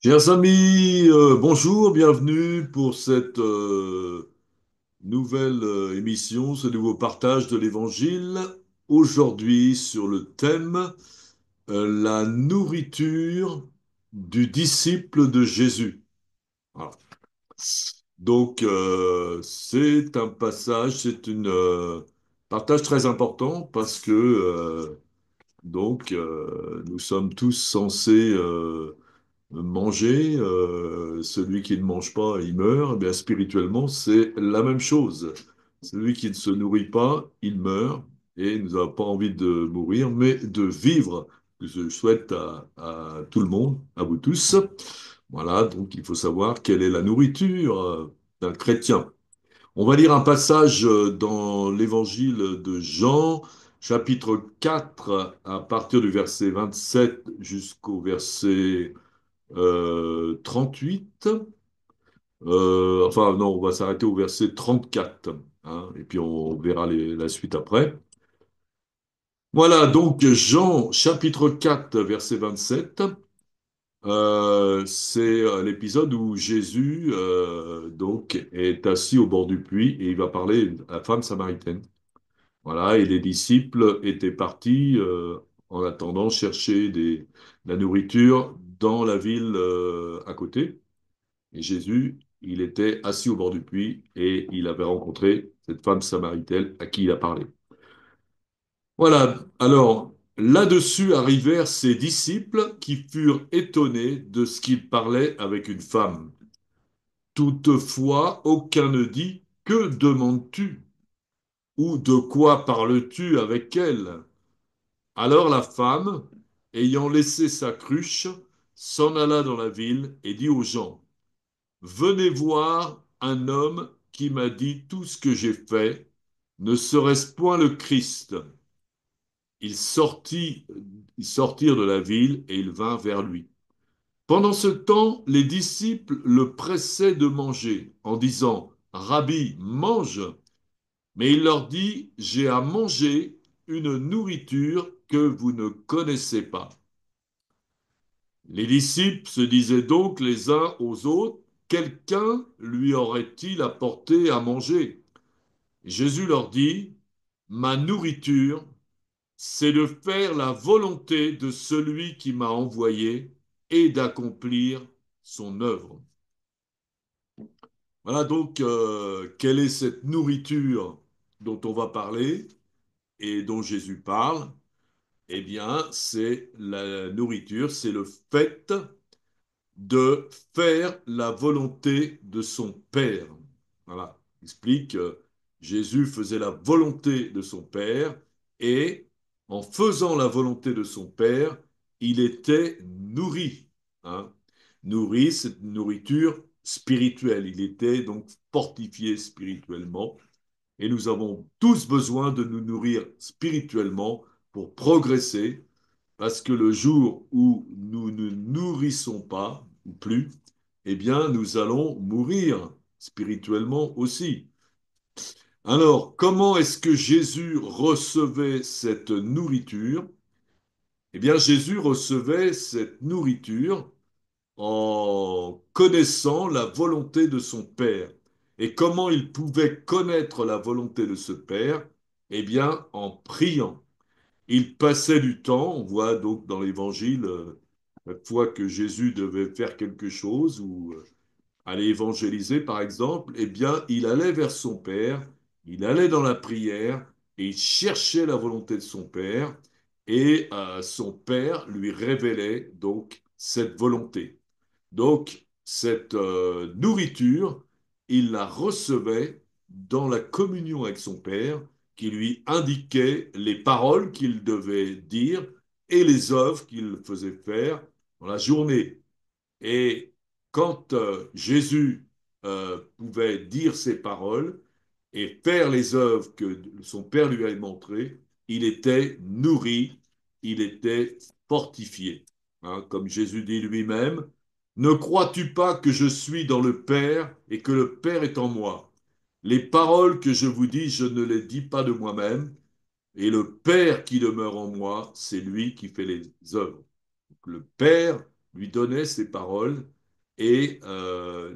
Chers amis, bonjour, bienvenue pour cette nouvelle émission, ce nouveau partage de l'Évangile. Aujourd'hui, sur le thème la nourriture du disciple de Jésus. Voilà. Donc, c'est un passage, c'est une partage très important parce que nous sommes tous censés manger, celui qui ne mange pas, il meurt. Eh bien, spirituellement, c'est la même chose. Celui qui ne se nourrit pas, il meurt. Et nous n'avons pas envie de mourir, mais de vivre. Je souhaite à tout le monde, à vous tous. Voilà, donc il faut savoir quelle est la nourriture d'un chrétien. On va lire un passage dans l'évangile de Jean, chapitre 4, à partir du verset 27 jusqu'au verset 38. Enfin, non, on va s'arrêter au verset 34, hein, et puis on verra la suite après. Voilà, donc Jean, chapitre 4, verset 27. C'est l'épisode où Jésus donc est assis au bord du puits et il va parler à la femme samaritaine. Voilà, et les disciples étaient partis en attendant chercher la nourriture dans la ville à côté. Et Jésus, il était assis au bord du puits et il avait rencontré cette femme samaritaine à qui il a parlé. Voilà, alors là-dessus arrivèrent ses disciples qui furent étonnés de ce qu'il parlait avec une femme. Toutefois, aucun ne dit, que demandes-tu? Ou de quoi parles-tu avec elle? Alors la femme, ayant laissé sa cruche, s'en alla dans la ville et dit aux gens, venez voir un homme qui m'a dit tout ce que j'ai fait. Ne serait-ce point le Christ? Ils sortit, ils sortirent de la ville et ils vinrent vers lui. Pendant ce temps, les disciples le pressaient de manger en disant, Rabbi, mange. Mais il leur dit, j'ai à manger une nourriture que vous ne connaissez pas. Les disciples se disaient donc les uns aux autres, quelqu'un lui aurait-il apporté à manger? Jésus leur dit, ma nourriture, c'est de faire la volonté de celui qui m'a envoyé et d'accomplir son œuvre. Voilà donc quelle est cette nourriture dont on va parler et dont Jésus parle. Eh bien, c'est la nourriture, c'est le fait de faire la volonté de son Père. Voilà, il explique que Jésus faisait la volonté de son Père et en faisant la volonté de son Père, il était nourri. Hein. Nourri, c'est une nourriture spirituelle. Il était donc fortifié spirituellement et nous avons tous besoin de nous nourrir spirituellement pour progresser parce que le jour où nous ne nourrissons pas, ou plus, eh bien, nous allons mourir spirituellement aussi. Alors, comment est-ce que Jésus recevait cette nourriture? Eh bien, Jésus recevait cette nourriture en connaissant la volonté de son Père. Et comment il pouvait connaître la volonté de ce Père? Eh bien, en priant. Il passait du temps, on voit donc dans l'Évangile, chaque fois que Jésus devait faire quelque chose ou aller évangéliser par exemple, eh bien il allait vers son Père, il allait dans la prière et il cherchait la volonté de son Père et son Père lui révélait donc cette volonté. Donc cette nourriture, il la recevait dans la communion avec son Père qui lui indiquait les paroles qu'il devait dire et les œuvres qu'il faisait faire dans la journée. Et quand Jésus pouvait dire ces paroles et faire les œuvres que son Père lui avait montrées, il était nourri, il était fortifié. Hein, comme Jésus dit lui-même, ne crois-tu pas que je suis dans le Père et que le Père est en moi? Les paroles que je vous dis, je ne les dis pas de moi-même, et le Père qui demeure en moi, c'est lui qui fait les œuvres. Donc, le Père lui donnait ses paroles et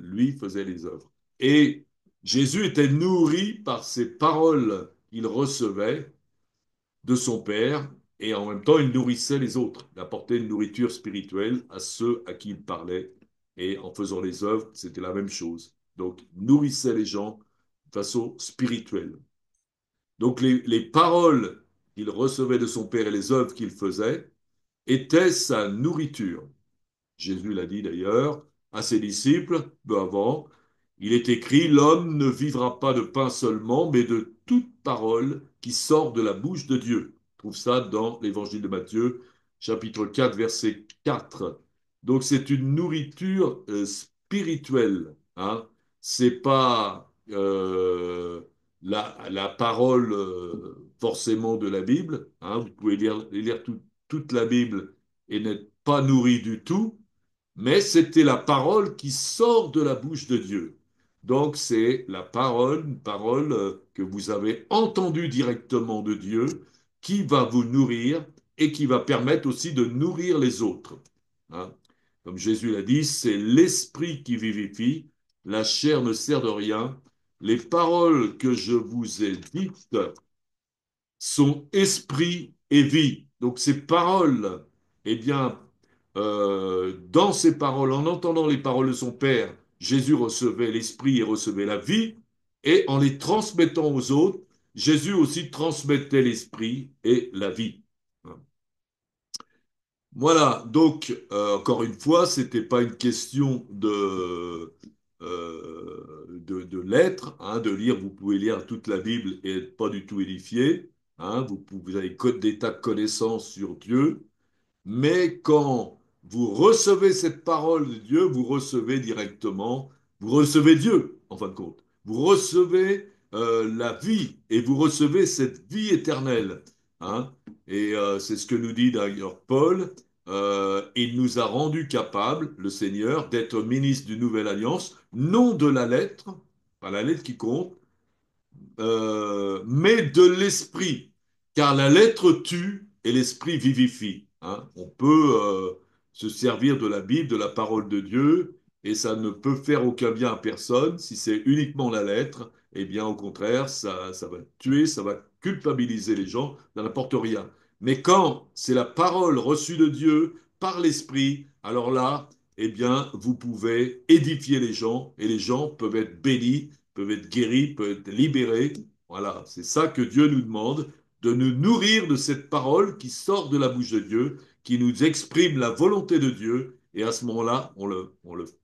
lui faisait les œuvres. Et Jésus était nourri par ces paroles qu'il recevait de son Père et en même temps il nourrissait les autres. Il apportait une nourriture spirituelle à ceux à qui il parlait et en faisant les œuvres, c'était la même chose. Donc, il nourrissait les gens de façon spirituelle. Donc, les paroles qu'il recevait de son Père et les œuvres qu'il faisait étaient sa nourriture. Jésus l'a dit d'ailleurs à ses disciples, peu avant, il est écrit, l'homme ne vivra pas de pain seulement, mais de toute parole qui sort de la bouche de Dieu. On trouve ça dans l'évangile de Matthieu, chapitre 4, verset 4. Donc c'est une nourriture spirituelle. Hein. C'est pas la parole forcément de la Bible. Hein. Vous pouvez lire toute la Bible et n'être pas nourri du tout, mais c'était la parole qui sort de la bouche de Dieu. Donc c'est la parole, une parole que vous avez entendue directement de Dieu, qui va vous nourrir et qui va permettre aussi de nourrir les autres. Hein. Comme Jésus l'a dit, c'est l'esprit qui vivifie, la chair ne sert de rien. Les paroles que je vous ai dites sont esprit et vie. Donc ces paroles, eh bien, dans ces paroles, en entendant les paroles de son Père, Jésus recevait l'esprit et recevait la vie, et en les transmettant aux autres, Jésus aussi transmettait l'esprit et la vie. Voilà, donc encore une fois, c'était pas une question de lettres, hein, de lire. Vous pouvez lire toute la Bible et être pas du tout édifié. Hein, vous avez des tas de connaissances sur Dieu. Mais quand vous recevez cette parole de Dieu, vous recevez directement, vous recevez Dieu, en fin de compte. Vous recevez la vie et vous recevez cette vie éternelle. Hein. Et c'est ce que nous dit d'ailleurs Paul. Il nous a rendus capables, le Seigneur, d'être ministres d'une nouvelle alliance, non de la lettre, pas la lettre qui compte, mais de l'esprit, car la lettre tue et l'esprit vivifie. Hein. On peut se servir de la Bible, de la parole de Dieu, et ça ne peut faire aucun bien à personne. Si c'est uniquement la lettre, eh bien au contraire, ça va tuer, ça va culpabiliser les gens, ça n'apporte rien. Mais quand c'est la parole reçue de Dieu par l'esprit, alors là, eh bien, vous pouvez édifier les gens et les gens peuvent être bénis, peuvent être guéris, peuvent être libérés. Voilà, c'est ça que Dieu nous demande, de nous nourrir de cette parole qui sort de la bouche de Dieu, qui nous exprime la volonté de Dieu, et à ce moment-là, on le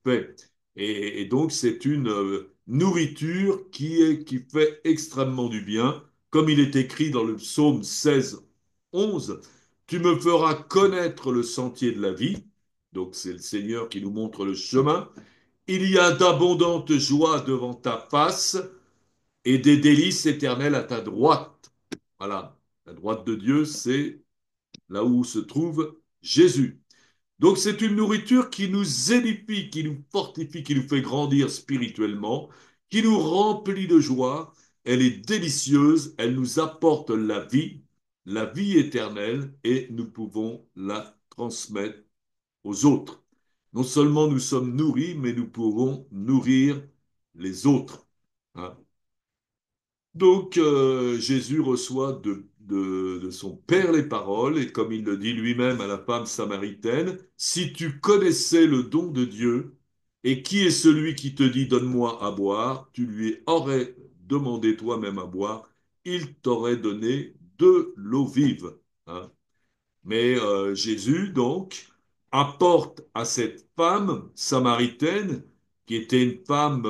fait. Et donc, c'est une nourriture qui fait extrêmement du bien, comme il est écrit dans le psaume 16, 11, tu me feras connaître le sentier de la vie. Donc, c'est le Seigneur qui nous montre le chemin. Il y a d'abondantes joies devant ta face et des délices éternelles à ta droite. Voilà, la droite de Dieu, c'est là où se trouve Jésus. Donc c'est une nourriture qui nous édifie, qui nous fortifie, qui nous fait grandir spirituellement, qui nous remplit de joie. Elle est délicieuse, elle nous apporte la vie éternelle, et nous pouvons la transmettre aux autres. Non seulement nous sommes nourris, mais nous pouvons nourrir les autres. Hein. Donc Jésus reçoit de son Père les paroles, et comme il le dit lui-même à la femme samaritaine, si tu connaissais le don de Dieu, et qui est celui qui te dit donne-moi à boire, tu lui aurais demandé toi-même à boire, il t'aurait donné de l'eau vive. Hein. Mais Jésus, donc, apporte à cette femme samaritaine, qui était une femme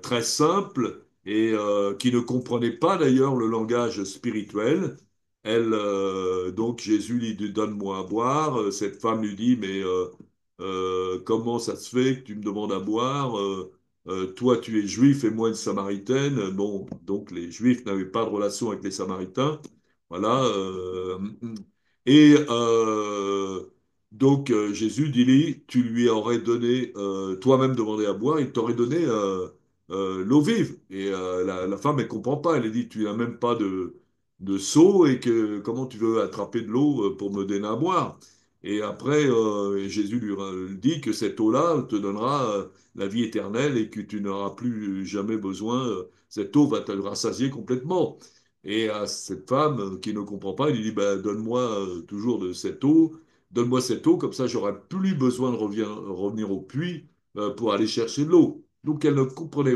très simple et qui ne comprenait pas d'ailleurs le langage spirituel. Donc Jésus lui dit, donne-moi à boire. Cette femme lui dit, mais comment ça se fait que tu me demandes à boire? Toi, tu es juif et moi une samaritaine. Bon, donc les juifs n'avaient pas de relation avec les samaritains. Voilà. Et donc Jésus dit, tu lui aurais donné, toi-même demandé à boire, il t'aurait donné l'eau vive. Et la femme, elle comprend pas. Elle dit, tu n'as même pas de seau et que comment tu veux attraper de l'eau pour me donner à boire? Et après, Jésus lui dit que cette eau-là te donnera la vie éternelle et que tu n'auras plus jamais besoin, cette eau va te rassasier complètement. Et à cette femme qui ne comprend pas, il lui dit, bah, donne-moi toujours de cette eau, donne-moi cette eau, comme ça j'aurai plus besoin de revenir au puits pour aller chercher de l'eau. Donc elle ne comprenait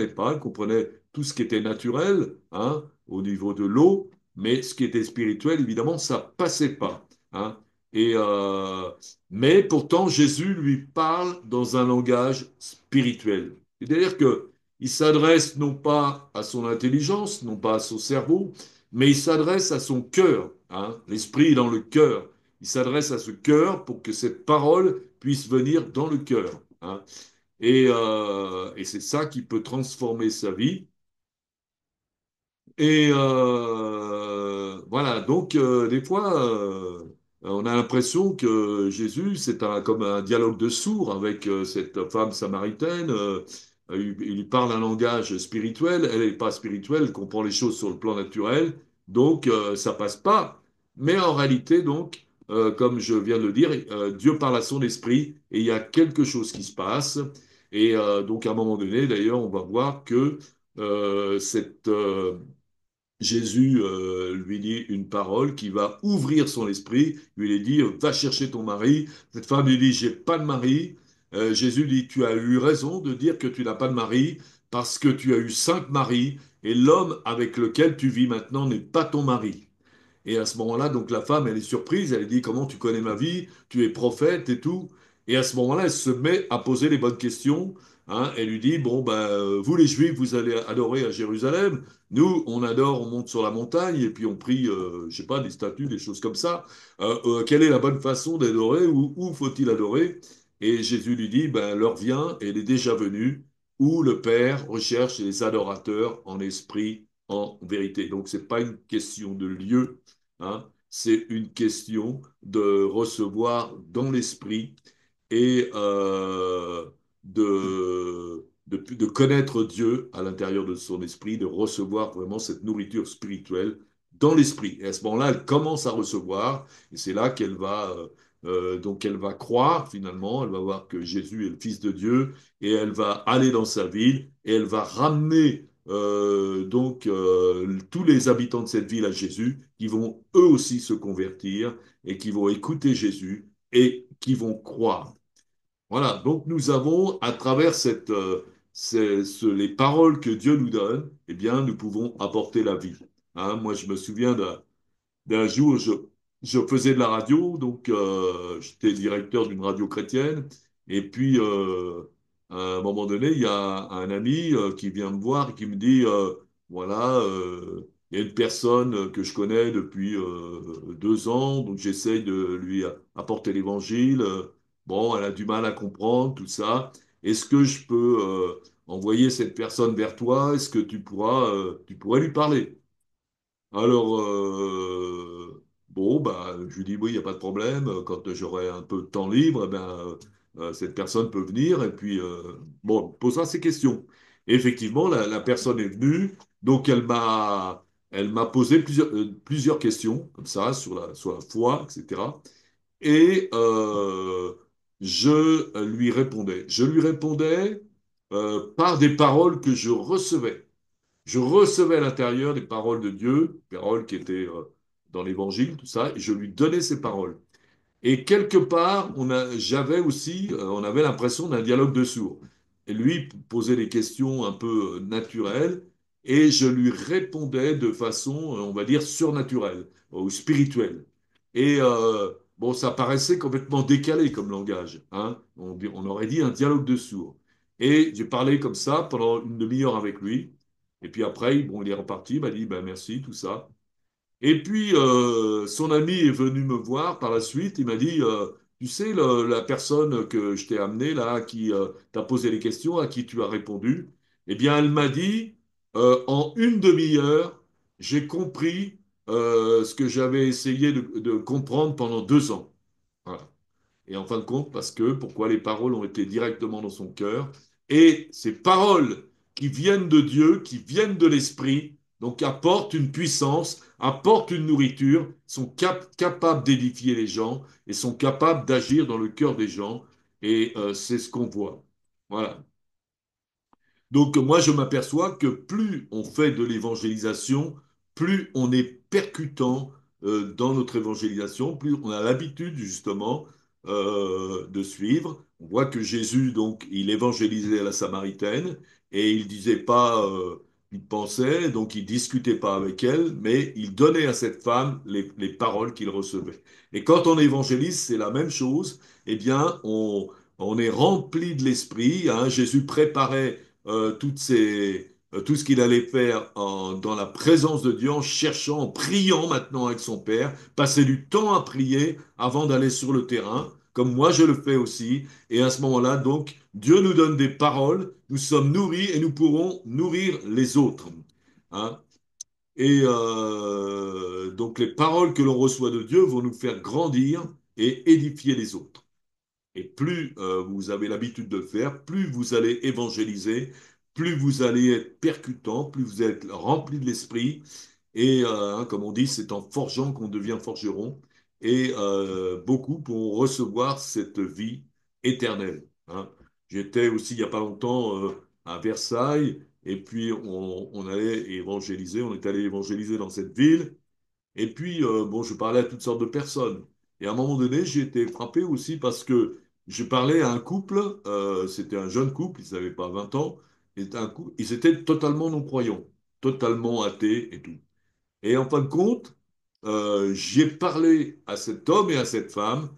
pas, elle comprenait tout ce qui était naturel, hein, au niveau de l'eau, mais ce qui était spirituel, évidemment, ça passait pas. Hein. Et, mais pourtant, Jésus lui parle dans un langage spirituel. C'est-à-dire que il s'adresse non pas à son intelligence, non pas à son cerveau, mais il s'adresse à son cœur. Hein. L'esprit est dans le cœur. Il s'adresse à ce cœur pour que cette parole puisse venir dans le cœur. Hein. Et c'est ça qui peut transformer sa vie. Et voilà, donc des fois, on a l'impression que Jésus, comme un dialogue de sourds avec cette femme samaritaine. Il lui parle un langage spirituel, elle n'est pas spirituelle, elle comprend les choses sur le plan naturel, donc ça passe pas. Mais en réalité, donc, comme je viens de le dire, Dieu parle à son esprit et il y a quelque chose qui se passe. Et donc à un moment donné, d'ailleurs, on va voir que cette Jésus lui dit une parole qui va ouvrir son esprit. Lui dit, va chercher ton mari. Cette femme lui dit, j'ai pas de mari. Jésus dit, tu as eu raison de dire que tu n'as pas de mari parce que tu as eu 5 maris et l'homme avec lequel tu vis maintenant n'est pas ton mari. Et à ce moment-là, donc la femme, elle est surprise, elle dit, comment tu connais ma vie? Tu es prophète et tout. Et à ce moment-là, elle se met à poser les bonnes questions. Hein. Elle lui dit, bon, ben, vous les Juifs, vous allez adorer à Jérusalem. Nous, on adore, on monte sur la montagne et puis on prie, je sais pas, des statues, des choses comme ça. Quelle est la bonne façon d'adorer? Où faut-il adorer? Et Jésus lui dit, ben, l'heure vient, et elle est déjà venue, où le Père recherche les adorateurs en esprit, en vérité. Donc, c'est pas une question de lieu. Hein. C'est une question de recevoir dans l'esprit et de connaître Dieu à l'intérieur de son esprit, de recevoir vraiment cette nourriture spirituelle dans l'esprit. Et à ce moment-là, elle commence à recevoir, et c'est là qu'elle va, donc elle va croire finalement, elle va voir que Jésus est le Fils de Dieu, et elle va aller dans sa ville, et elle va ramener tous les habitants de cette ville à Jésus, qui vont eux aussi se convertir et qui vont écouter Jésus et qui vont croire. Voilà, donc nous avons, à travers les paroles que Dieu nous donne, eh bien, nous pouvons apporter la vie. Hein, moi, je me souviens d'un jour, je faisais de la radio, donc j'étais directeur d'une radio chrétienne. Et puis, à un moment donné, il y a un ami qui vient me voir et qui me dit, voilà, il y a une personne que je connais depuis 2 ans, donc j'essaye de lui apporter l'évangile. Bon, elle a du mal à comprendre tout ça. Est-ce que je peux envoyer cette personne vers toi? Est-ce que tu pourrais lui parler? Alors, bon, bah, je lui dis oui, il n'y a pas de problème. Quand j'aurai un peu de temps libre, eh ben, cette personne peut venir et puis, bon, posera ses questions. Et effectivement, la personne est venue, donc elle m'a posé plusieurs questions, comme ça, sur la foi, etc. Et je lui répondais. Je lui répondais par des paroles que je recevais. Je recevais à l'intérieur des paroles de Dieu, paroles qui étaient dans l'Évangile, tout ça, et je lui donnais ces paroles. Et quelque part, on avait l'impression d'un dialogue de sourds. Et lui posait des questions un peu naturelles, et je lui répondais de façon, on va dire, surnaturelle ou spirituelle. Et bon, ça paraissait complètement décalé comme langage, hein. On aurait dit un dialogue de sourds. Et j'ai parlé comme ça pendant une demi-heure avec lui. Et puis après, bon, il est reparti, il m'a dit, ben, merci, tout ça. Et puis, son ami est venu me voir par la suite. Il m'a dit, tu sais, la personne que je t'ai amenée là, qui t'a posé les questions, à qui tu as répondu, eh bien, elle m'a dit, en une demi-heure, j'ai compris ce que j'avais essayé de comprendre pendant 2 ans. Voilà. Et en fin de compte, pourquoi les paroles ont été directement dans son cœur. Et ces paroles qui viennent de Dieu, qui viennent de l'Esprit, donc apportent une puissance, apportent une nourriture, sont capables d'édifier les gens et sont capables d'agir dans le cœur des gens. Et c'est ce qu'on voit. Voilà. Donc moi, je m'aperçois que plus on fait de l'évangélisation, plus on est percutant dans notre évangélisation, plus on a l'habitude justement de suivre. On voit que Jésus, donc, il évangélisait la Samaritaine et il disait pas, il pensait, donc il discutait pas avec elle, mais il donnait à cette femme les paroles qu'il recevait. Et quand on évangélise, c'est la même chose. Eh bien, on est rempli de l'esprit, hein. Jésus préparait tout ce qu'il allait faire dans la présence de Dieu, en cherchant, en priant maintenant avec son Père, passer du temps à prier avant d'aller sur le terrain, comme moi je le fais aussi. Et à ce moment-là, donc, Dieu nous donne des paroles, nous sommes nourris et nous pourrons nourrir les autres. Hein. Et donc les paroles que l'on reçoit de Dieu vont nous faire grandir et édifier les autres. Et plus vous avez l'habitude de le faire, plus vous allez évangéliser, plus vous allez être percutant, plus vous êtes rempli de l'esprit. Et hein, comme on dit, c'est en forgeant qu'on devient forgeron. Et beaucoup pourront recevoir cette vie éternelle. Hein. J'étais aussi il n'y a pas longtemps à Versailles, et puis on allait évangéliser, on est allé évangéliser dans cette ville. Et puis, bon, je parlais à toutes sortes de personnes. Et à un moment donné, j'ai été frappé aussi parce que je parlais à un couple, c'était un jeune couple, ils n'avaient pas 20 ans, et ils étaient totalement non-croyants, totalement athées et tout. Et en fin de compte, j'ai parlé à cet homme et à cette femme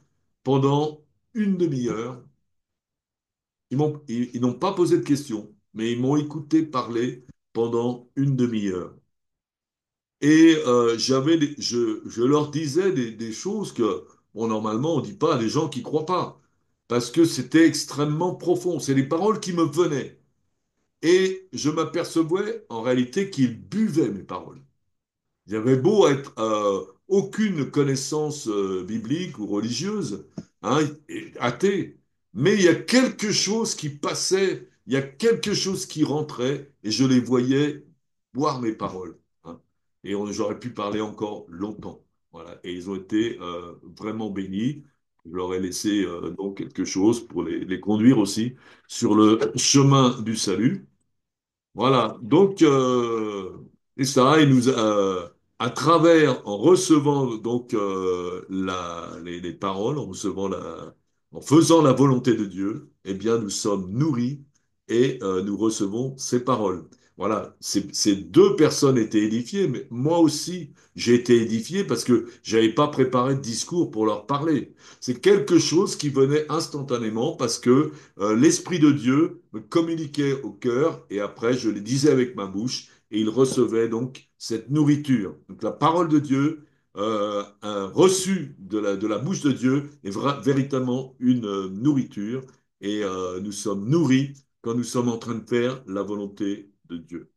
pendant une demi-heure. Ils n'ont pas posé de questions, mais ils m'ont écouté parler pendant une demi-heure. Et je leur disais des choses que, bon, normalement, on ne dit pas à des gens qui ne croient pas, parce que c'était extrêmement profond. C'est les paroles qui me venaient. Et je m'apercevais en réalité qu'ils buvaient mes paroles. Il avait beau être aucune connaissance biblique ou religieuse, hein, et athée, mais il y a quelque chose qui passait, il y a quelque chose qui rentrait, et je les voyais boire mes paroles. Hein. Et j'aurais pu parler encore longtemps. Voilà. Et ils ont été vraiment bénis. Je leur ai laissé donc quelque chose pour les conduire aussi sur le chemin du salut. Voilà, donc et ça, à travers, en recevant donc les paroles, en faisant la volonté de Dieu, eh bien nous sommes nourris et nous recevons ces paroles. Voilà, ces deux personnes étaient édifiées, mais moi aussi j'ai été édifié parce que j'avais pas préparé de discours pour leur parler. C'est quelque chose qui venait instantanément parce que l'Esprit de Dieu me communiquait au cœur et après je les disais avec ma bouche et ils recevaient donc cette nourriture. Donc la parole de Dieu, reçue de la bouche de Dieu, est véritablement une nourriture et nous sommes nourris quand nous sommes en train de faire la volonté de Dieu.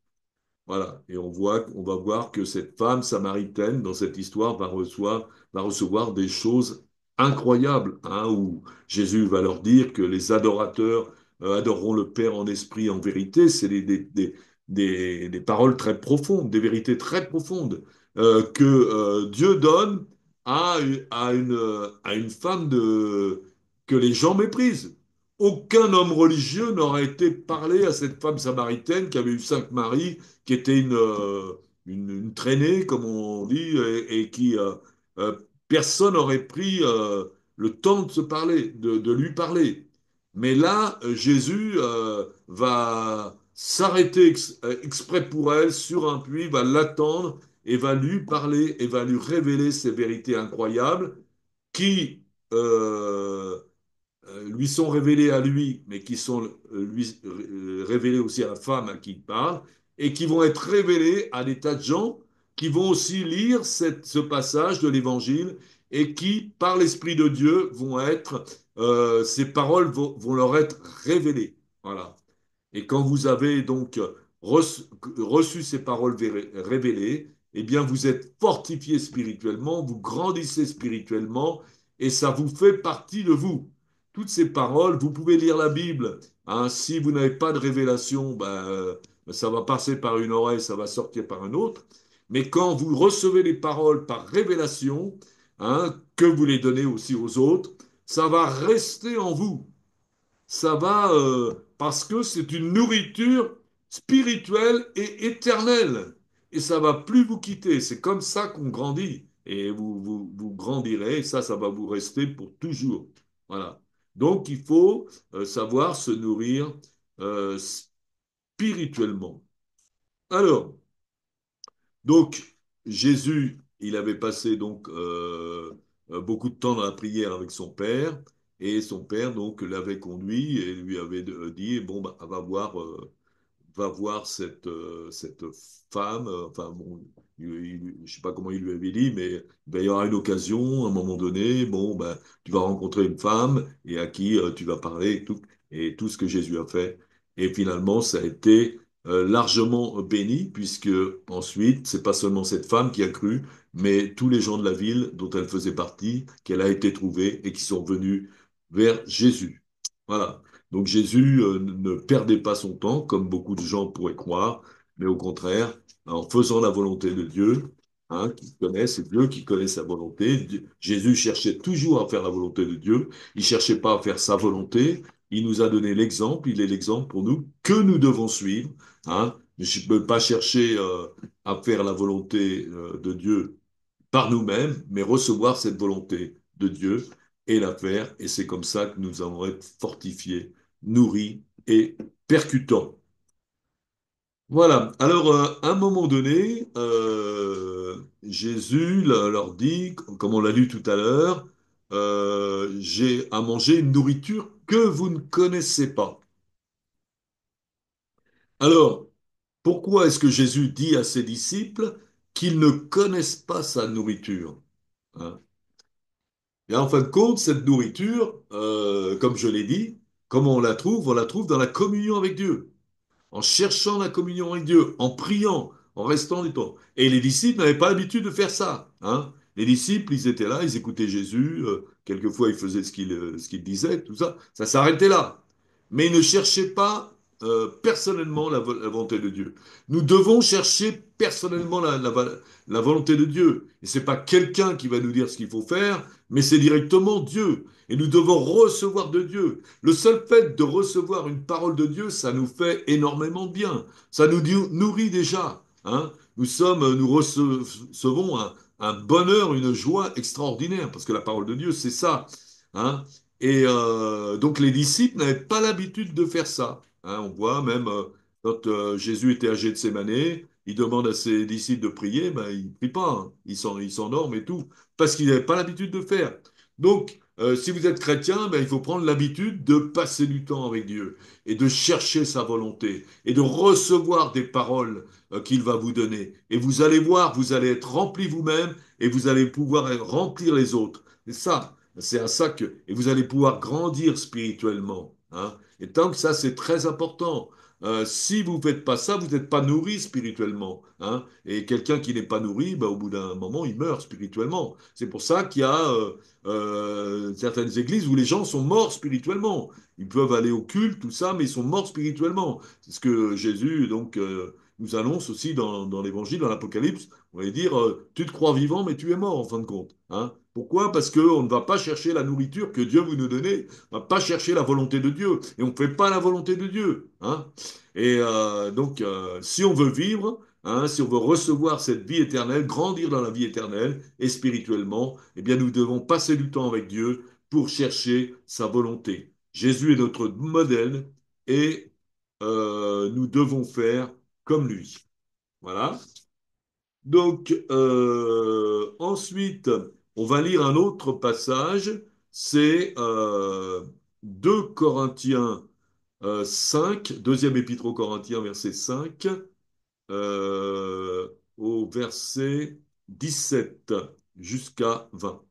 Voilà. Et on va voir que cette femme samaritaine, dans cette histoire, va recevoir des choses incroyables, hein, où Jésus va leur dire que les adorateurs adoreront le Père en esprit et en vérité. C'est des paroles très profondes, des vérités très profondes que Dieu donne à une femme que les gens méprisent. Aucun homme religieux n'aurait été parlé à cette femme samaritaine qui avait eu 5 maris, qui était une traînée, comme on dit, et qui euh, personne n'aurait pris le temps de se parler, de lui parler. Mais là, Jésus va s'arrêter exprès pour elle sur un puits, va l'attendre et va lui parler et va lui révéler ces vérités incroyables qui lui sont révélés à lui, mais qui sont révélés aussi à la femme à qui il parle, et qui vont être révélés à des tas de gens qui vont aussi lire ce passage de l'Évangile et qui, par l'Esprit de Dieu, ces paroles vont leur être révélées. Voilà. Et quand vous avez donc reçu ces paroles révélées, eh bien, vous êtes fortifié spirituellement, vous grandissez spirituellement, et ça vous fait partie de vous. Toutes ces paroles, vous pouvez lire la Bible. Hein. Si vous n'avez pas de révélation, ben, ça va passer par une oreille, ça va sortir par une autre. Mais quand vous recevez les paroles par révélation, hein, que vous les donnez aussi aux autres, ça va rester en vous. Ça va parce que c'est une nourriture spirituelle et éternelle. Et ça va plus vous quitter. C'est comme ça qu'on grandit. Et vous grandirez, et ça va vous rester pour toujours. Voilà. Donc il faut savoir se nourrir spirituellement. Alors, donc, Jésus, il avait passé donc beaucoup de temps dans la prière avec son père, et son père donc l'avait conduit et lui avait dit, bon, bah, va voir cette femme. Enfin, bon, je ne sais pas comment il lui avait dit, mais il va y avoir une occasion, à un moment donné. Bon, ben, tu vas rencontrer une femme et à qui tu vas parler et tout ce que Jésus a fait. Et finalement, ça a été largement béni, puisque ensuite, c'est pas seulement cette femme qui a cru, mais tous les gens de la ville dont elle faisait partie, qu'elle a été trouvée et qui sont venus vers Jésus. Voilà. Donc Jésus ne perdait pas son temps, comme beaucoup de gens pourraient croire, mais au contraire, en faisant la volonté de Dieu, hein, qui connaît, c'est Dieu qui connaît sa volonté. Jésus cherchait toujours à faire la volonté de Dieu. Il cherchait pas à faire sa volonté. Il nous a donné l'exemple. Il est l'exemple pour nous que nous devons suivre. Hein. Je ne peux pas chercher à faire la volonté de Dieu par nous-mêmes, mais recevoir cette volonté de Dieu et la faire. Et c'est comme ça que nous allons être fortifiés, nourris et percutants. Voilà. Alors, à un moment donné, Jésus leur dit, comme on l'a lu tout à l'heure, j'ai à manger une nourriture que vous ne connaissez pas. Alors, pourquoi est-ce que Jésus dit à ses disciples qu'ils ne connaissent pas sa nourriture? Hein. Et en fin de compte, cette nourriture, comme je l'ai dit, comment on la trouve? On la trouve dans la communion avec Dieu, en cherchant la communion avec Dieu, en priant, en restant du temps. Et les disciples n'avaient pas l'habitude de faire ça. Hein. Les disciples, ils étaient là, ils écoutaient Jésus, quelquefois ils faisaient ce qu'il disait, tout ça. Ça s'arrêtait là. Mais ils ne cherchaient pas personnellement la volonté de Dieu. Nous devons chercher personnellement la volonté de Dieu. Et c'est pas quelqu'un qui va nous dire ce qu'il faut faire, mais c'est directement Dieu. Et nous devons recevoir de Dieu. Le seul fait de recevoir une parole de Dieu, ça nous fait énormément de bien. Ça nous nourrit déjà. Hein. Nous recevons un bonheur, une joie extraordinaire, parce que la parole de Dieu, c'est ça. Hein. Et donc les disciples n'avaient pas l'habitude de faire ça. Hein. On voit même quand Jésus était âgé de Sémané, il demande à ses disciples de prier, ben, ils ne prient pas. Hein. Ils s'endorment et tout, parce qu'ils n'avaient pas l'habitude de faire. Donc, si vous êtes chrétien, ben, il faut prendre l'habitude de passer du temps avec Dieu et de chercher sa volonté et de recevoir des paroles qu'il va vous donner. Et vous allez voir, vous allez être rempli vous-même et vous allez pouvoir remplir les autres. C'est ça, c'est à ça que... Et vous allez pouvoir grandir spirituellement. Hein. Et tant que ça, c'est très important. Si vous ne faites pas ça, vous n'êtes pas nourri spirituellement. Hein. Et quelqu'un qui n'est pas nourri, ben, au bout d'un moment, il meurt spirituellement. C'est pour ça qu'il y a certaines églises où les gens sont morts spirituellement. Ils peuvent aller au culte, tout ça, mais ils sont morts spirituellement. C'est ce que Jésus donc nous annonce aussi dans l'Évangile, dans l'Apocalypse. On va dire, tu te crois vivant, mais tu es mort en fin de compte. Hein. Pourquoi? Parce qu'on ne va pas chercher la nourriture que Dieu veut nous donner, on ne va pas chercher la volonté de Dieu, et on ne fait pas la volonté de Dieu. Hein. Et donc, si on veut vivre, hein, si on veut recevoir cette vie éternelle, grandir dans la vie éternelle et spirituellement, eh bien, nous devons passer du temps avec Dieu pour chercher sa volonté. Jésus est notre modèle et nous devons faire comme lui. Voilà. Donc, ensuite, on va lire un autre passage, c'est 2 Corinthiens 5, deuxième épître aux Corinthiens, verset 5, euh, au verset 17 jusqu'à 20.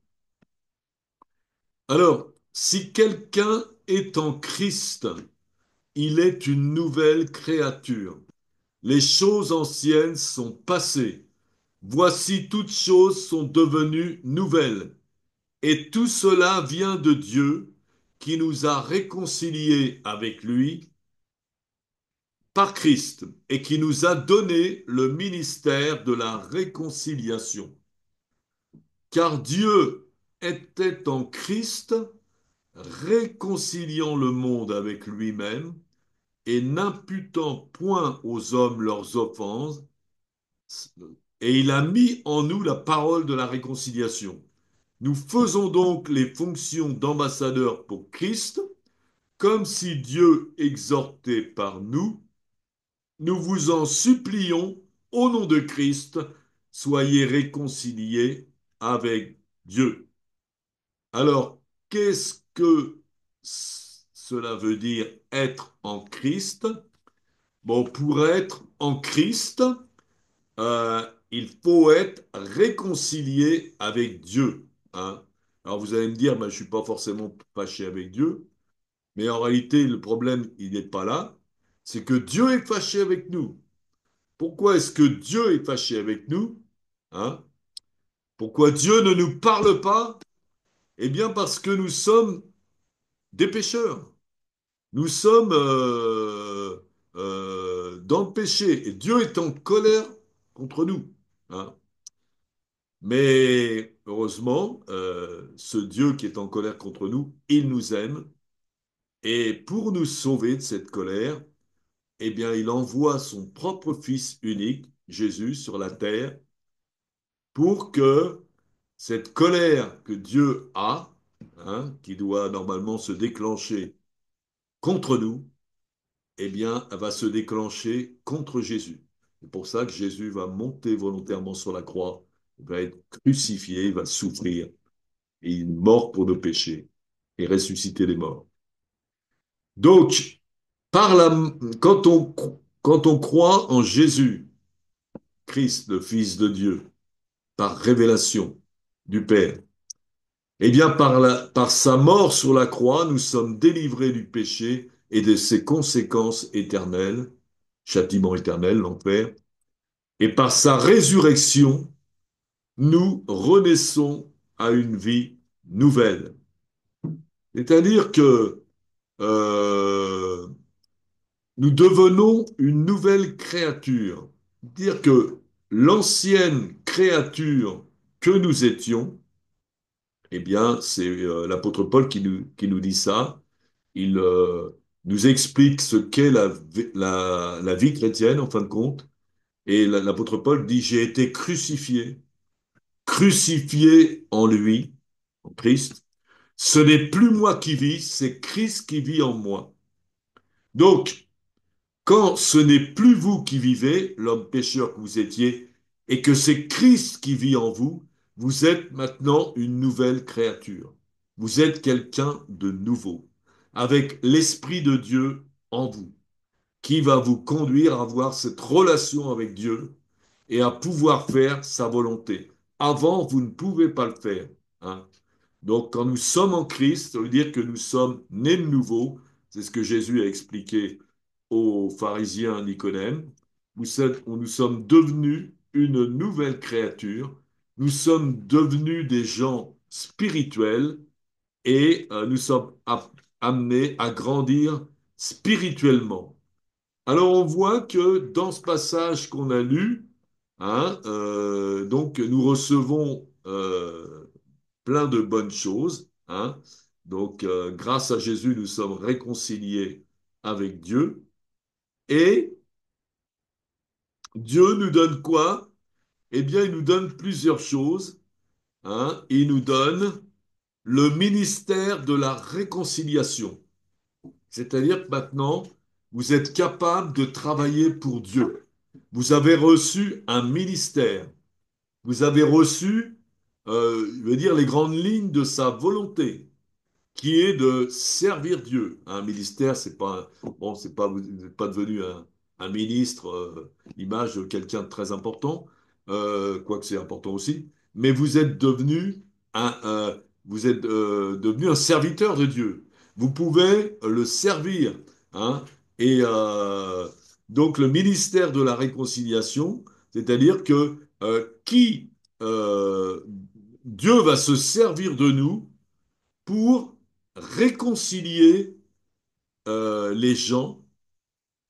Alors, si quelqu'un est en Christ, il est une nouvelle créature. Les choses anciennes sont passées. Voici toutes choses sont devenues nouvelles. Et tout cela vient de Dieu qui nous a réconciliés avec lui par Christ et qui nous a donné le ministère de la réconciliation. Car Dieu était en Christ, réconciliant le monde avec lui-même et n'imputant point aux hommes leurs offenses, et il a mis en nous la parole de la réconciliation. Nous faisons donc les fonctions d'ambassadeurs pour Christ, comme si Dieu exhortait par nous. Nous vous en supplions, au nom de Christ, soyez réconciliés avec Dieu. Alors, qu'est-ce que cela veut dire être en Christ? Bon, pour être en Christ, il faut être réconcilié avec Dieu, hein. Alors vous allez me dire, ben, je ne suis pas forcément fâché avec Dieu, mais en réalité, le problème, il n'est pas là. C'est que Dieu est fâché avec nous. Pourquoi est-ce que Dieu est fâché avec nous? Hein? Pourquoi Dieu ne nous parle pas? Eh bien parce que nous sommes des pécheurs. Nous sommes dans le péché. Et Dieu est en colère contre nous, hein. Mais heureusement, ce Dieu qui est en colère contre nous, il nous aime. Et pour nous sauver de cette colère, eh bien, il envoie son propre Fils unique, Jésus, sur la terre pour que cette colère que Dieu a, hein, qui doit normalement se déclencher contre nous, eh bien, elle va se déclencher contre Jésus. C'est pour ça que Jésus va monter volontairement sur la croix, il va être crucifié, il va souffrir, et il est mort pour nos péchés et ressusciter les morts. Donc, par la, quand on croit en Jésus, Christ, le Fils de Dieu, par révélation du Père, eh bien, par sa mort sur la croix, nous sommes délivrés du péché et de ses conséquences éternelles, châtiment éternel, l'enfer. Et par sa résurrection, nous renaissons à une vie nouvelle. C'est-à-dire que euh, nous devenons une nouvelle créature. Dire que l'ancienne créature que nous étions, eh bien, c'est l'apôtre Paul qui nous dit ça. Il nous explique ce qu'est la vie chrétienne, en fin de compte. Et l'apôtre Paul dit, j'ai été crucifié, crucifié en lui, en Christ. Ce n'est plus moi qui vis, c'est Christ qui vit en moi. Donc, quand ce n'est plus vous qui vivez, l'homme pécheur que vous étiez, et que c'est Christ qui vit en vous, vous êtes maintenant une nouvelle créature. Vous êtes quelqu'un de nouveau, avec l'Esprit de Dieu en vous, qui va vous conduire à avoir cette relation avec Dieu et à pouvoir faire sa volonté. Avant, vous ne pouvez pas le faire, hein. Donc, quand nous sommes en Christ, ça veut dire que nous sommes nés de nouveau. C'est ce que Jésus a expliqué aux pharisiens Nicodème. Nous sommes devenus une nouvelle créature. Nous sommes devenus des gens spirituels et nous sommes amenés à grandir spirituellement. Alors, on voit que dans ce passage qu'on a lu, hein, donc nous recevons plein de bonnes choses, hein. Donc, grâce à Jésus, nous sommes réconciliés avec Dieu. Et Dieu nous donne quoi? Eh bien, il nous donne plusieurs choses, hein. Il nous donne le ministère de la réconciliation. C'est-à-dire que maintenant, vous êtes capable de travailler pour Dieu. Vous avez reçu un ministère. Vous avez reçu, je veux dire, les grandes lignes de sa volonté, qui est de servir Dieu. Un ministère, c'est pas, bon, c'est pas, vous n'êtes pas devenu un ministre, image de quelqu'un de très important, quoique c'est important aussi, mais vous êtes devenu un serviteur de Dieu. Vous pouvez le servir, hein, et donc le ministère de la réconciliation, c'est-à-dire que euh, Dieu va se servir de nous pour réconcilier les gens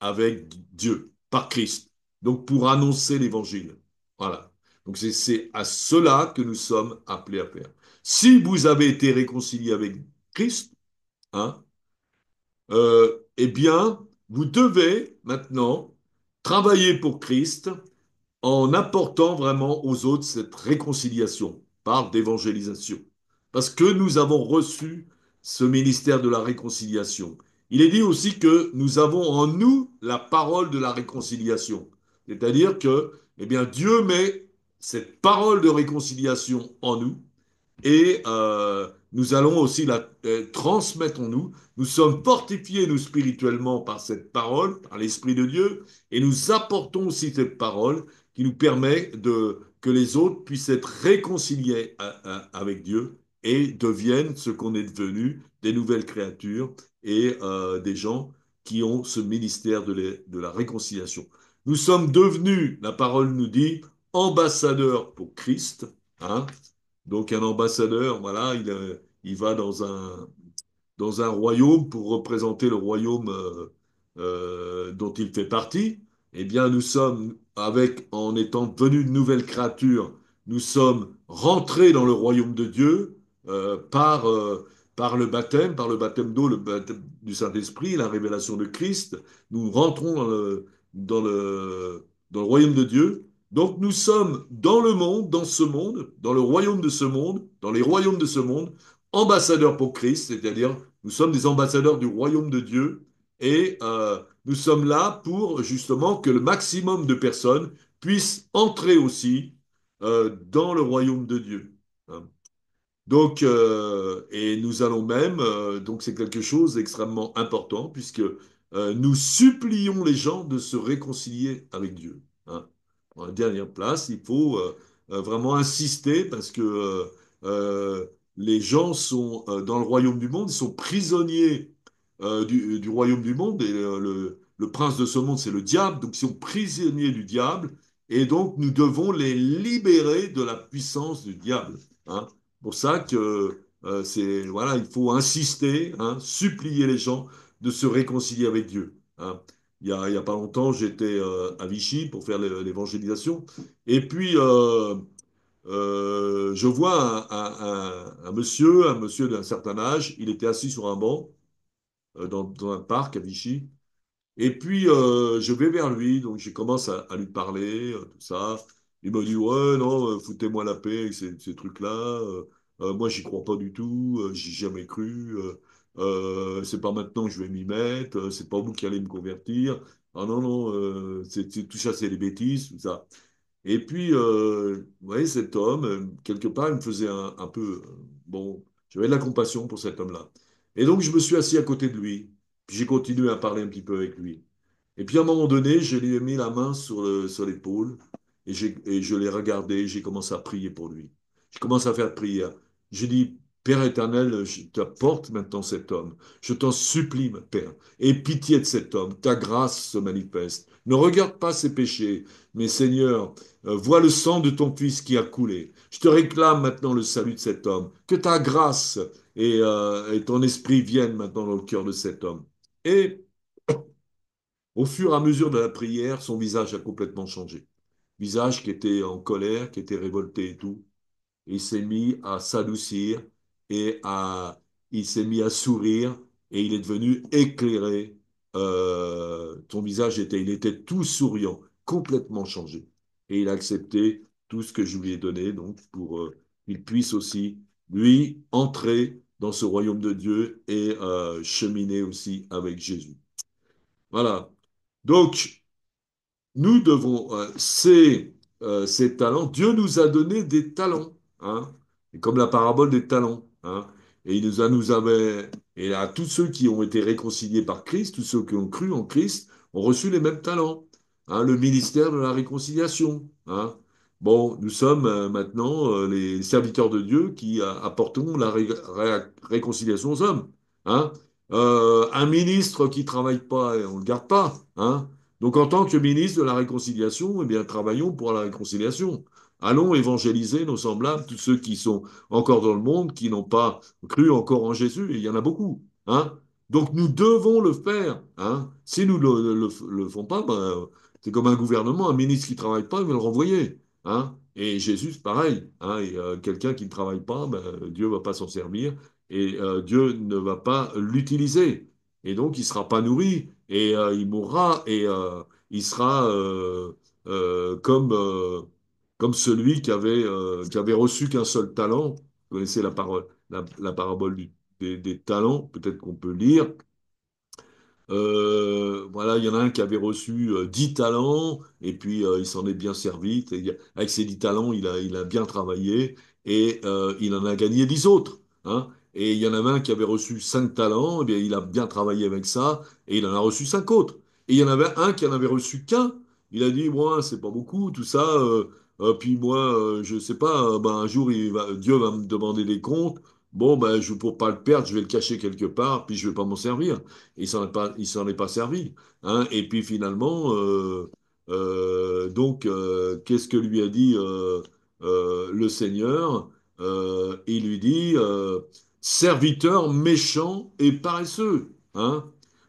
avec Dieu, par Christ. Donc pour annoncer l'évangile. Voilà. Donc c'est à cela que nous sommes appelés à faire. Si vous avez été réconcilié avec Christ, hein, eh bien, vous devez maintenant travailler pour Christ en apportant vraiment aux autres cette réconciliation par d'évangélisation. Parce que nous avons reçu ce ministère de la réconciliation. Il est dit aussi que nous avons en nous la parole de la réconciliation. C'est-à-dire que, eh bien, Dieu met cette parole de réconciliation en nous et nous allons aussi la transmettre en nous. Nous sommes fortifiés, nous, spirituellement, par cette parole, par l'Esprit de Dieu, et nous apportons aussi cette parole qui nous permet que les autres puissent être réconciliés avec Dieu et deviennent ce qu'on est devenu, des nouvelles créatures et des gens qui ont ce ministère de la réconciliation. Nous sommes devenus, la parole nous dit, ambassadeurs pour Christ, hein. Donc un ambassadeur, voilà, il va dans un royaume pour représenter le royaume dont il fait partie. Eh bien, nous sommes, en étant devenus de nouvelles créatures, nous sommes rentrés dans le royaume de Dieu par par le baptême d'eau, le baptême du Saint-Esprit, la révélation de Christ. Nous rentrons dans le royaume de Dieu. Donc nous sommes dans le monde, dans ce monde, dans le royaume de ce monde, dans les royaumes de ce monde, ambassadeurs pour Christ, c'est-à-dire nous sommes des ambassadeurs du royaume de Dieu et nous sommes là pour justement que le maximum de personnes puissent entrer aussi dans le royaume de Dieu, hein. Donc, et nous allons même, donc c'est quelque chose d'extrêmement important, puisque nous supplions les gens de se réconcilier avec Dieu, hein. En dernière place, il faut vraiment insister, parce que euh, les gens sont dans le royaume du monde, ils sont prisonniers du royaume du monde, et le prince de ce monde, c'est le diable, donc ils sont prisonniers du diable, et donc nous devons les libérer de la puissance du diable, hein. Pour ça que voilà, il faut insister, hein, supplier les gens de se réconcilier avec Dieu, hein. Il y a pas longtemps, j'étais à Vichy pour faire l'évangélisation, et puis je vois un monsieur d'un certain âge, il était assis sur un banc dans un parc à Vichy. Et puis, je vais vers lui, donc je commence à lui parler, tout ça. Il me dit, ouais, non, foutez-moi la paix avec ces trucs-là. Moi, j'y crois pas du tout, j'y ai jamais cru. C'est pas maintenant que je vais m'y mettre, c'est pas vous qui allez me convertir. Ah non, non, tout ça, c'est des bêtises, tout ça. Et puis, vous voyez, cet homme, quelque part, il me faisait un peu... bon, j'avais de la compassion pour cet homme-là. Et donc, je me suis assis à côté de lui. Puis j'ai continué à parler un petit peu avec lui. Et puis, à un moment donné, je lui ai mis la main sur l'épaule et je l'ai regardé. J'ai commencé à prier pour lui. Je commence à faire de prière. J'ai dit, Père éternel, je t'apporte maintenant cet homme. Je t'en supplie, ma Père. Aie pitié de cet homme. Ta grâce se manifeste. Ne regarde pas ses péchés. Mais Seigneur, vois le sang de ton fils qui a coulé. Je te réclame maintenant le salut de cet homme. Que ta grâce et ton esprit viennent maintenant dans le cœur de cet homme. Et au fur et à mesure de la prière, son visage a complètement changé. Visage qui était en colère, qui était révolté et tout. Et il s'est mis à s'adoucir et il s'est mis à sourire et il est devenu éclairé. Son visage il était tout souriant, complètement changé. Et il a accepté tout ce que je lui ai donné, donc pour qu'il puisse aussi, lui, entrer dans ce royaume de Dieu et cheminer aussi avec Jésus. Voilà. Donc, nous devons, ces talents, Dieu nous a donné des talents, hein, et comme la parabole des talents, hein, et nous avait, et à tous ceux qui ont été réconciliés par Christ, tous ceux qui ont cru en Christ, ont reçu les mêmes talents, hein, le ministère de la réconciliation, hein. Bon, nous sommes maintenant les serviteurs de Dieu qui apportons la réconciliation aux hommes, hein. Un ministre qui travaille pas, on le garde pas, hein. Donc, en tant que ministre de la Réconciliation, eh bien, travaillons pour la réconciliation. Allons évangéliser nos semblables, tous ceux qui sont encore dans le monde, qui n'ont pas cru encore en Jésus, et il y en a beaucoup, hein. Donc nous devons le faire, hein. Si nous le font pas, ben, c'est comme un gouvernement, un ministre qui travaille pas, il va le renvoyer, hein. Et Jésus, c'est pareil, hein. Et, quelqu'un qui ne travaille pas, ben, Dieu va pas s'en servir et Dieu ne va pas l'utiliser. Et donc il sera pas nourri et il mourra et il sera comme celui qui avait reçu qu'un seul talent. Vous connaissez la parole, la parabole des talents, peut-être qu'on peut lire. Voilà, il y en a un qui avait reçu 10 talents et puis il s'en est bien servi. Avec ses 10 talents, il a bien travaillé et il en a gagné 10 autres, hein. Et il y en avait un qui avait reçu 5 talents, et bien, il a bien travaillé avec ça et il en a reçu 5 autres. Et il y en avait un qui en avait reçu qu'un. Il a dit, moi, c'est pas beaucoup, tout ça. Puis moi, je sais pas, ben, un jour, Dieu va me demander des comptes. Bon, ben, pour pas le perdre, je vais le cacher quelque part, puis je vais pas m'en servir. Il s'en est pas servi, hein. Et puis finalement, qu'est-ce que lui a dit le Seigneur? Il lui dit, serviteur méchant et paresseux, hein.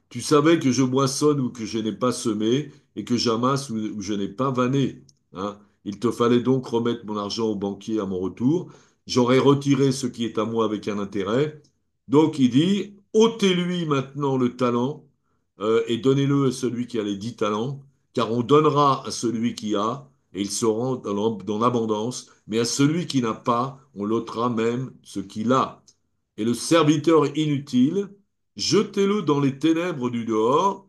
Tu savais que je moissonne ou que je n'ai pas semé, et que j'amasse ou je n'ai pas vanné, hein. Il te fallait donc remettre mon argent au banquier à mon retour. J'aurais retiré ce qui est à moi avec un intérêt. Donc il dit, ôtez-lui maintenant le talent et donnez-le à celui qui a les 10 talents, car on donnera à celui qui a, et il sera dans l'abondance, mais à celui qui n'a pas, on l'ôtera même ce qu'il a. Et le serviteur inutile, jetez-le dans les ténèbres du dehors,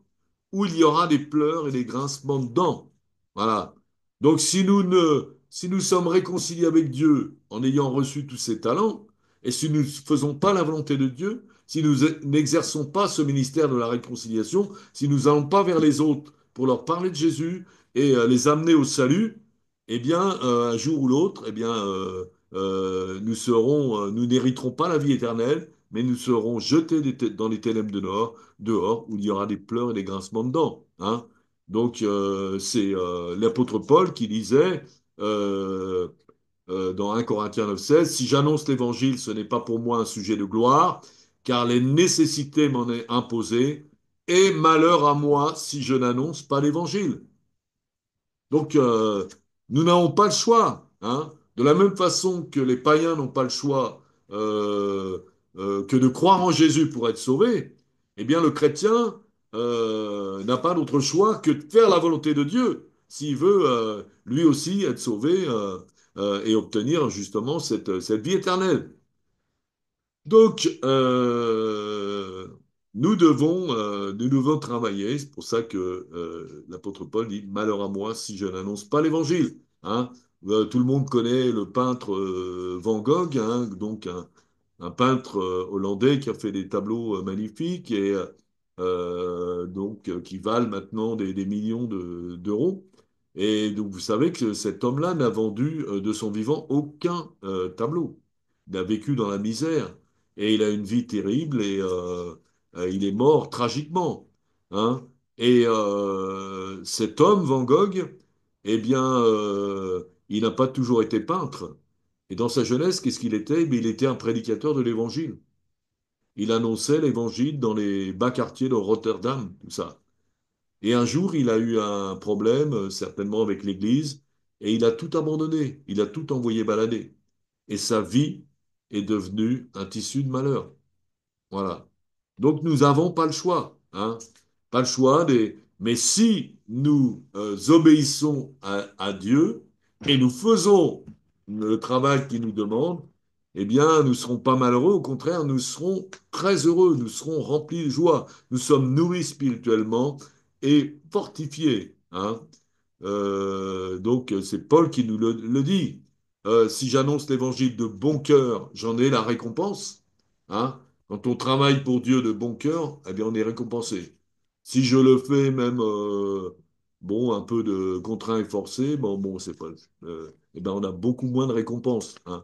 où il y aura des pleurs et des grincements de dents. Voilà. Donc si nous sommes réconciliés avec Dieu en ayant reçu tous ces talents, et si nous ne faisons pas la volonté de Dieu, si nous n'exerçons pas ce ministère de la réconciliation, si nous n'allons pas vers les autres pour leur parler de Jésus et les amener au salut, eh bien, un jour ou l'autre, eh bien, nous n'hériterons pas la vie éternelle, mais nous serons jetés dans les ténèbres de dehors, où il y aura des pleurs et des grincements de dents, hein. Donc, c'est l'apôtre Paul qui disait euh, dans 1 Corinthiens 9,16, si j'annonce l'évangile, ce n'est pas pour moi un sujet de gloire, car les nécessités m'en est imposées, et malheur à moi si je n'annonce pas l'évangile. Donc, nous n'avons pas le choix, hein. De la même façon que les païens n'ont pas le choix euh, que de croire en Jésus pour être sauvé, eh bien, le chrétien n'a pas d'autre choix que de faire la volonté de Dieu s'il veut lui aussi être sauvé et obtenir justement cette vie éternelle. Donc, nous devons travailler. C'est pour ça que l'apôtre Paul dit, malheur à moi si je n'annonce pas l'évangile, hein. Tout le monde connaît le peintre Van Gogh, hein, donc un peintre hollandais qui a fait des tableaux magnifiques et qui valent maintenant des millions d'euros. Et donc, vous savez que cet homme-là n'a vendu de son vivant aucun tableau. Il a vécu dans la misère et il a une vie terrible et il est mort tragiquement, hein. Et cet homme, Van Gogh, eh bien, il n'a pas toujours été peintre. Et dans sa jeunesse, qu'est-ce qu'il était? Eh bien, il était un prédicateur de l'Évangile. Il annonçait l'Évangile dans les bas quartiers de Rotterdam, tout ça. Et un jour, il a eu un problème, certainement avec l'Église, et il a tout abandonné, il a tout envoyé balader. Et sa vie est devenue un tissu de malheur. Voilà. Donc nous n'avons pas le choix, hein. Pas le choix Mais si nous obéissons à Dieu et nous faisons le travail qu'il nous demande, eh bien, nous ne serons pas malheureux. Au contraire, nous serons très heureux. Nous serons remplis de joie. Nous sommes nourris spirituellement et fortifiés, hein. C'est Paul qui nous le dit. Si j'annonce l'évangile de bon cœur, j'en ai la récompense, hein. Quand on travaille pour Dieu de bon cœur, eh bien, on est récompensé. Si je le fais même, bon, un peu de contraint et forcé, bon, c'est pas, eh ben, on a beaucoup moins de récompenses, hein.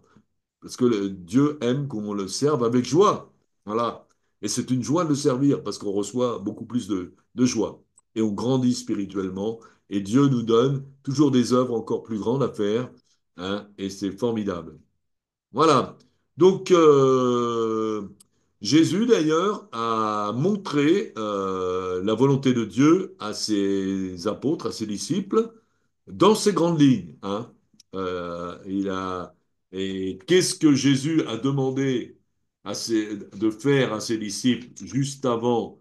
Parce que Dieu aime qu'on le serve avec joie. Voilà. Et c'est une joie de le servir parce qu'on reçoit beaucoup plus de joie. Et on grandit spirituellement. Et Dieu nous donne toujours des œuvres encore plus grandes à faire, hein, et c'est formidable. Voilà. Donc, Jésus, d'ailleurs, a montré la volonté de Dieu à ses apôtres, à ses disciples, dans ses grandes lignes. Hein. Il a... Et qu'est-ce que Jésus a demandé de faire à ses disciples juste avant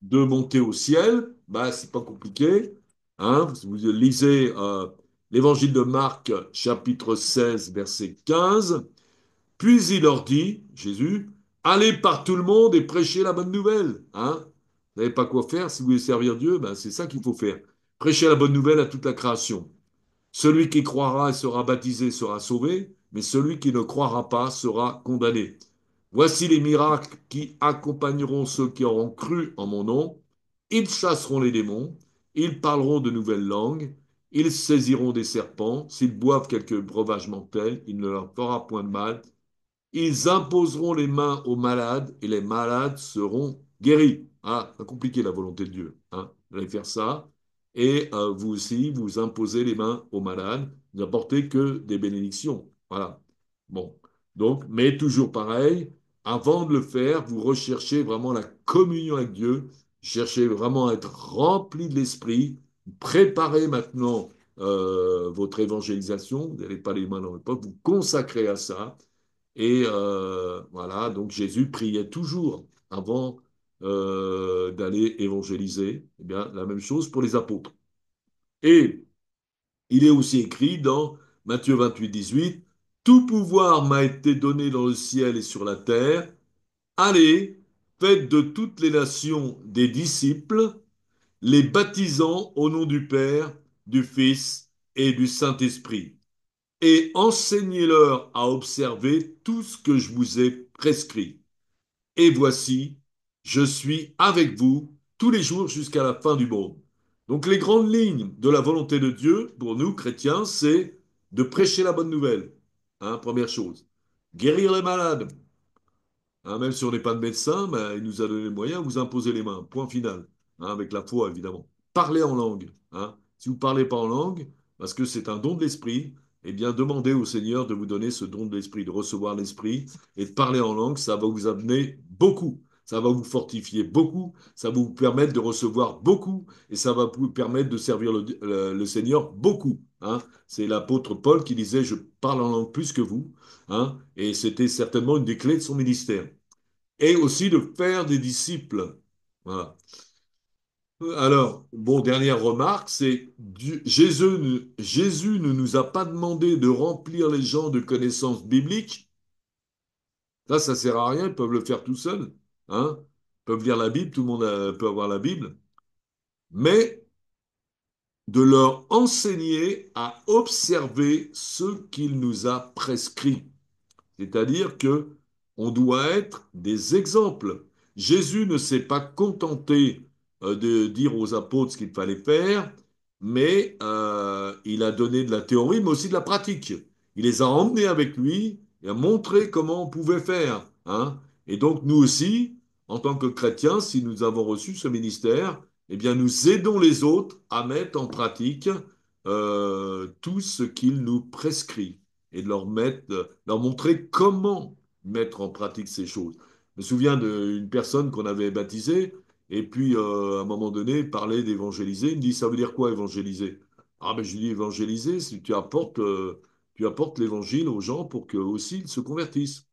de monter au ciel? Bah, c'est pas compliqué. Hein. Vous lisez l'évangile de Marc, chapitre 16, verset 15. Puis il leur dit, Jésus, allez par tout le monde et prêchez la bonne nouvelle. Hein? Vous n'avez pas quoi faire si vous voulez servir Dieu, ben c'est ça qu'il faut faire. Prêcher la bonne nouvelle à toute la création. Celui qui croira et sera baptisé sera sauvé, mais celui qui ne croira pas sera condamné. Voici les miracles qui accompagneront ceux qui auront cru en mon nom. Ils chasseront les démons, ils parleront de nouvelles langues, ils saisiront des serpents, s'ils boivent quelque breuvage mortel, il ne leur fera point de mal, ils imposeront les mains aux malades et les malades seront guéris. Ah, pas compliqué la volonté de Dieu. Hein. Vous allez faire ça. Et vous aussi, vous imposez les mains aux malades. Vous n'apportez que des bénédictions. Voilà. Bon. Donc, mais toujours pareil, avant de le faire, vous recherchez vraiment la communion avec Dieu. Cherchez vraiment à être rempli de l'esprit. Préparez maintenant votre évangélisation. Vous n'avez pas les mains dans le pot. Vous consacrez à ça. Et voilà, donc Jésus priait toujours avant d'aller évangéliser. Eh bien, la même chose pour les apôtres. Et il est aussi écrit dans Matthieu 28, 18, tout pouvoir m'a été donné dans le ciel et sur la terre. Allez, faites de toutes les nations des disciples, les baptisant au nom du Père, du Fils et du Saint-Esprit et enseignez-leur à observer tout ce que je vous ai prescrit. Et voici, je suis avec vous tous les jours jusqu'à la fin du monde. Donc les grandes lignes de la volonté de Dieu, pour nous, chrétiens, c'est de prêcher la bonne nouvelle. Hein, première chose. Guérir les malades, hein, même si on n'est pas de médecin, ben, il nous a donné le moyen, vous imposez les mains. Point final. Hein, avec la foi, évidemment. Parlez en langue. Hein. Si vous ne parlez pas en langue, parce que c'est un don de l'esprit, eh bien, demandez au Seigneur de vous donner ce don de l'esprit, de recevoir l'esprit et de parler en langue. Ça va vous amener beaucoup. Ça va vous fortifier beaucoup. Ça va vous permettre de recevoir beaucoup. Et ça va vous permettre de servir le Seigneur beaucoup. Hein. C'est l'apôtre Paul qui disait, je parle en langue plus que vous. Hein, et c'était certainement une des clés de son ministère. Et aussi de faire des disciples. Voilà. Alors, bon, dernière remarque, c'est Jésus ne nous a pas demandé de remplir les gens de connaissances bibliques. Ça sert à rien, ils peuvent le faire tout seuls. Hein? Ils peuvent lire la Bible, tout le monde peut avoir la Bible. Mais de leur enseigner à observer ce qu'il nous a prescrit. C'est-à-dire que on doit être des exemples. Jésus ne s'est pas contenté de dire aux apôtres ce qu'il fallait faire, mais il a donné de la théorie, mais aussi de la pratique. Il les a emmenés avec lui et a montré comment on pouvait faire. Hein. Et donc nous aussi, en tant que chrétiens, si nous avons reçu ce ministère, eh bien nous aidons les autres à mettre en pratique tout ce qu'il nous prescrit et de leur montrer comment mettre en pratique ces choses. Je me souviens d'une personne qu'on avait baptisée, et puis à un moment donné, il parlait d'évangéliser. Il me dit, ça veut dire quoi évangéliser? Ah ben je lui dis, évangéliser, c'est que tu apportes l'évangile aux gens pour qu'eux aussi ils se convertissent.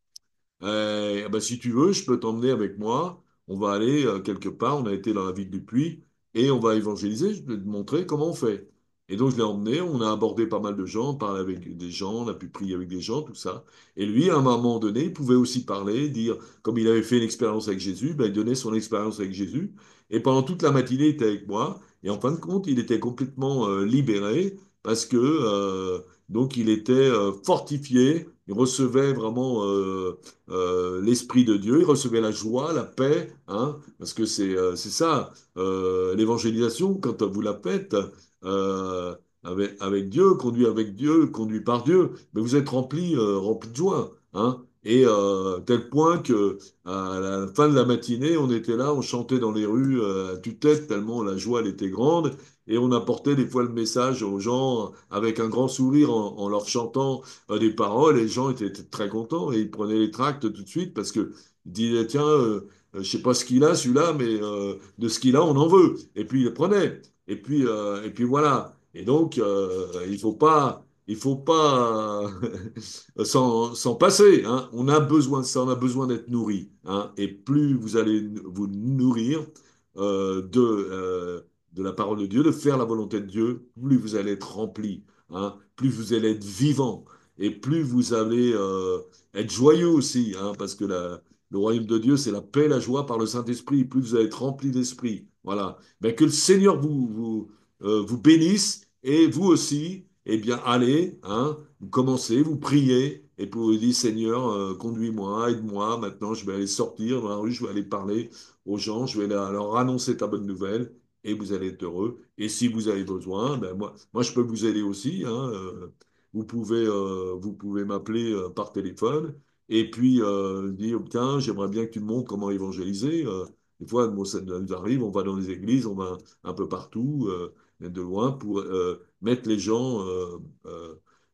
Bah, si tu veux, je peux t'emmener avec moi. On va aller quelque part. On a été dans la ville du Puy et on va évangéliser. Je vais te montrer comment on fait. Et donc, je l'ai emmené. On a abordé pas mal de gens, on parlait avec des gens, on a pu prier avec des gens, tout ça. Et lui, à un moment donné, il pouvait aussi parler, dire, comme il avait fait une expérience avec Jésus, ben, il donnait son expérience avec Jésus. Et pendant toute la matinée, il était avec moi. Et en fin de compte, il était complètement libéré parce que donc il était fortifié. Il recevait vraiment l'Esprit de Dieu, il recevait la joie, la paix, hein, parce que c'est ça, l'évangélisation, quand vous la faites avec Dieu, conduit par Dieu, mais vous êtes rempli de joie. Hein, et tel point que à la fin de la matinée, on était là, on chantait dans les rues à tue-tête, tellement la joie elle était grande, et on apportait des fois le message aux gens avec un grand sourire en leur chantant des paroles, et les gens étaient très contents et ils prenaient les tracts tout de suite parce que Il dit, tiens, je sais pas ce qu'il a, celui-là, mais de ce qu'il a, on en veut. Et puis il le prenait. Et puis voilà. Et donc, il faut pas s'en passer, hein. On a besoin de ça, on a besoin d'être nourri, hein. Et plus vous allez vous nourrir de la parole de Dieu, de faire la volonté de Dieu, plus vous allez être rempli, hein. Plus vous allez être vivant. Et plus vous allez être joyeux aussi, hein, parce que le royaume de Dieu, c'est la paix, la joie par le Saint-Esprit. Plus vous allez être rempli d'esprit. Voilà. Ben, que le Seigneur vous bénisse et vous aussi, eh bien, allez, hein, vous commencez, vous priez et puis vous dites, Seigneur, conduis-moi, aide-moi. Maintenant, je vais aller sortir dans la rue, je vais aller parler aux gens, je vais leur annoncer ta bonne nouvelle et vous allez être heureux. Et si vous avez besoin, ben moi je peux vous aider aussi, hein. Vous pouvez m'appeler par téléphone et puis dire, tiens, j'aimerais bien que tu me montres comment évangéliser. Des fois, bon, ça nous arrive, on va dans les églises, on va un peu partout, de loin, pour mettre les gens,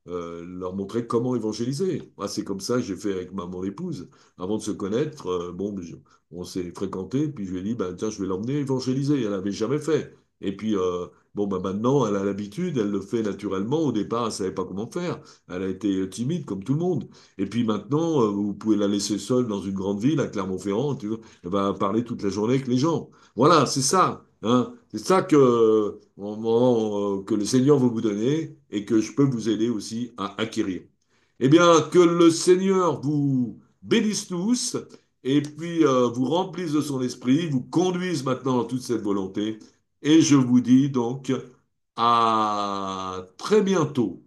leur montrer comment évangéliser. Moi, c'est comme ça que j'ai fait avec mon épouse. Avant de se connaître, bon, on s'est fréquenté, puis je lui ai dit, bah, tiens, je vais l'emmener évangéliser. Elle n'avait jamais fait. Et puis, bon, bah, maintenant, elle a l'habitude, elle le fait naturellement. Au départ, elle ne savait pas comment faire. Elle a été timide, comme tout le monde. Et puis maintenant, vous pouvez la laisser seule dans une grande ville, à Clermont-Ferrand, tu vois, elle va parler toute la journée avec les gens. Voilà, c'est ça, hein. C'est ça que le Seigneur veut vous donner et que je peux vous aider aussi à acquérir. Eh bien, que le Seigneur vous bénisse tous et puis vous remplisse de son esprit, vous conduise maintenant dans toute cette volonté. Et je vous dis donc à très bientôt.